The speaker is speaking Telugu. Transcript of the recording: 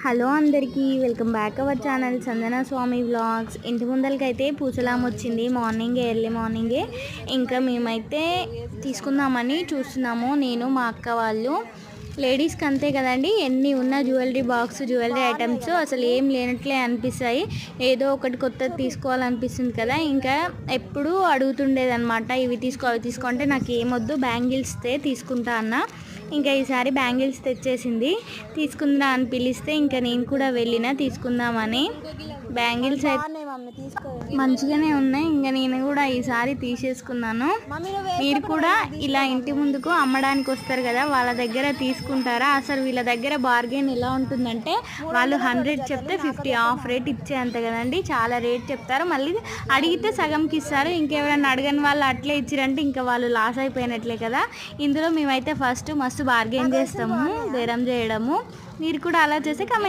హలో అందరికీ welcome back our channel Sanjana Swami vlogs. ఇంటి ముందరికైతే పూసలాం వచ్చింది ఎర్లీ మార్నింగే. ఇంకా మేమైతే తీసుకుందామని చూస్తున్నాము, నేను మా అక్క వాళ్ళు. లేడీస్కి అంతే కదండి, ఎన్ని ఉన్న జ్యువెలరీ ఐటమ్స్ అసలు ఏం లేనట్లే అనిపిస్తాయి. ఏదో ఒకటి కొత్తది తీసుకోవాలనిపిస్తుంది కదా. ఇంకా ఎప్పుడు అడుగుతుండేదన్నమాట, ఇవి తీసుకో అవి తీసుకో అంటే నాకు ఏమొద్దు, బ్యాంగిల్స్తే తీసుకుంటా అన్న. ఇంకా ఈసారి బ్యాంగిల్స్ తెచ్చేసింది, తీసుకుందా అని పిలిస్తే ఇంకా నేను కూడా వెళ్ళిన తీసుకుందామని. బ్యాంగిల్స్ అయితే మంచిగానే ఉన్నాయి, ఇంకా నేను కూడా ఈసారి తీసేసుకున్నాను. మీరు కూడా ఇలా ఇంటి ముందుకు అమ్మడానికి వస్తారు కదా, వాళ్ళ దగ్గర తీసుకుంటారా? అసలు వీళ్ళ దగ్గర బార్గెన్ ఎలా ఉంటుందంటే, వాళ్ళు 100 చెప్తే 50 ఆఫ్ రేట్ ఇచ్చేంత కదండి. చాలా రేట్ చెప్తారు, మళ్ళీ అడిగితే సగంకి ఇస్తారు. ఇంకెవరైనా అడగని వాళ్ళు అట్లే ఇచ్చిరంటే ఇంకా వాళ్ళు లాస్ అయిపోయినట్లే కదా. ఇందులో మేమైతే ఫస్ట్ మస్తు బార్గెన్ చేస్తాము, బేరం చేయడము. మీరు కూడా అలా చేస్తే